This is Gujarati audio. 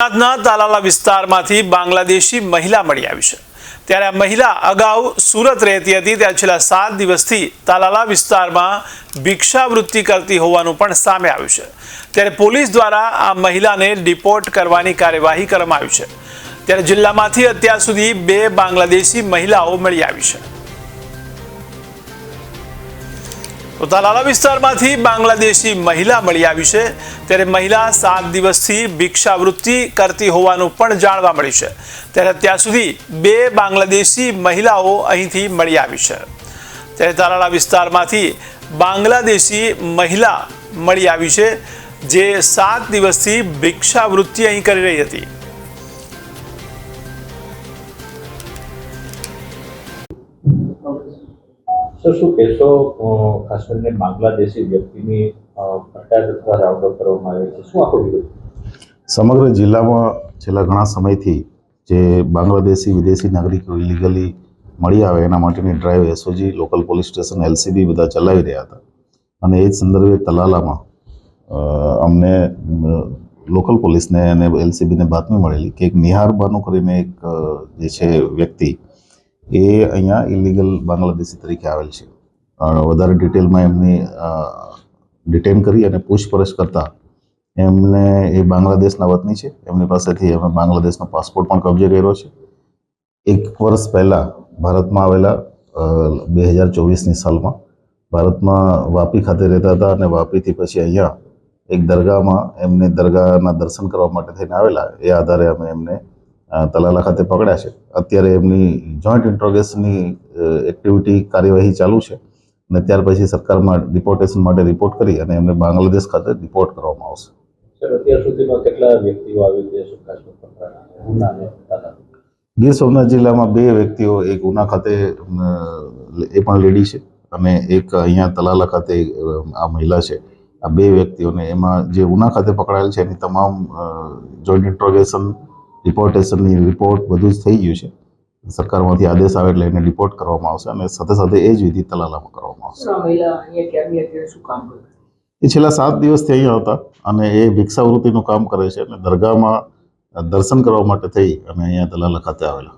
ગુજરાતના તાલાલા વિસ્તારમાંથી બાંગ્લાદેશી મહિલા મળી આવી છે। ત્યારે આ મહિલા અગાઉ સુરત રહેતી હતી, ત્યારે છેલ્લા 7 દિવસથી તાલાલા વિસ્તારમાં ભિક્ષાવૃત્તિ કરતી હોવાનું પણ સામે આવ્યું છે। ત્યારે પોલીસ દ્વારા આ મહિલાને ડિપોર્ટ કરવાની કાર્યવાહી કરવામાં આવી છે। ત્યારે જિલ્લામાંથી અત્યાર સુધી 2 બાંગ્લાદેશી મહિલાઓ મળી આવી છે। તો તાલાલા વિસ્તારમાંથી બાંગ્લાદેશી મહિલા મળી આવી છે। ત્યારે મહિલા 7 દિવસથી ભિક્ષાવૃત્તિ કરતી હોવાનું પણ જાણવા મળ્યું છે। ત્યારે અત્યાર સુધી 2 બાંગ્લાદેશી મહિલાઓ અહીંથી મળી આવી છે। ત્યારે તાલાલા વિસ્તારમાંથી બાંગ્લાદેશી મહિલા મળી આવી છે, જે 7 દિવસથી ભિક્ષાવૃત્તિ અહીં કરી રહી હતી। શું કહેશો ખાસ કરીને બાંગ્લાદેશી વ્યક્તિની અટક અથવા રાઉન્ડઅપ કરવામાં આવે છે, શું આખો વિગત? સમગ્ર જિલ્લામાં છેલ્લા ઘણા સમયથી જે બાંગ્લાદેશી વિદેશી નાગરિકો ઇલીગલી મળી આવે એના માટેની drive SOG, local police station, LCB બધા ચલાવી રહ્યા હતા। અને એ જ સંદર્ભે તલાલામાં અમને લોકલ પોલીસને અને એલસીબીને બાતમી મળેલી કે એક નિહાર બાનુ કરીને એક જે છે વ્યક્તિ એ અહીંયા ઇલીગલ બાંગ્લાદેશી તરીકે આવેલ છે। વધારે ડિટેલમાં એમની ડિટેન કરી અને પૂછપરછ કરતા એમને એ બાંગ્લાદેશના વતની છે। એમની પાસેથી અમે બાંગ્લાદેશનો પાસપોર્ટ પણ કબજે કર્યો છે। 1 વર્ષ પહેલાં ભારતમાં આવેલા 2024ની સાલમાં ભારતમાં વાપી ખાતે રહેતા હતા અને વાપીથી પછી અહીંયા એક દરગાહમાં એમને દરગાહના દર્શન કરવા માટે થઈને આવેલા। એ આધારે અમે એમને તલાલા ખાતે પકડ્યા છે। અત્યારે એમની જોઈન્ટ ઇન્ટ્રોગેશનની એક્ટિવિટી કાર્યવાહી ચાલુ છે અને ત્યાર પછી સરકારમાં ડિપોર્ટેશન માટે રિપોર્ટ કરી અને એમને બાંગ્લાદેશ ખાતે ડિપોર્ટ કરવામાં આવશે। સર, અત્યાર સુધીમાં કેટલા વ્યક્તિઓ આવી છે સુરક્ષા પકડાયા ઉના અને તાલાલા? ગીર સોમનાથ જિલ્લામાં 2 વ્યક્તિઓ, એક ઉના ખાતે એ પણ લેડી છે અને એક અહીંયા તલાલા ખાતે આ મહિલા છે। આ 2 વ્યક્તિઓને એમાં જે ઉના ખાતે પકડાયેલ છે એની તમામ જોઈન્ટ ઇન્ટ્રોગેશન, ડિપોર્ટેશનની રિપોર્ટ બધું જ થઈ ગયું છે। સરકારમાંથી આદેશ આવે એટલે એને ડિપોર્ટ કરવામાં આવશે અને સાથે સાથે એ જ વિધિ તલાલામાં કરવામાં આવશે। એ છેલ્લા 7 દિવસથી અહીંયા હતા અને એ ભિક્ષાવૃત્તિનું કામ કરે છે અને દરગાહમાં દર્શન કરવા માટે થઈ અને અહીંયા તલાલા ખાતે આવેલા।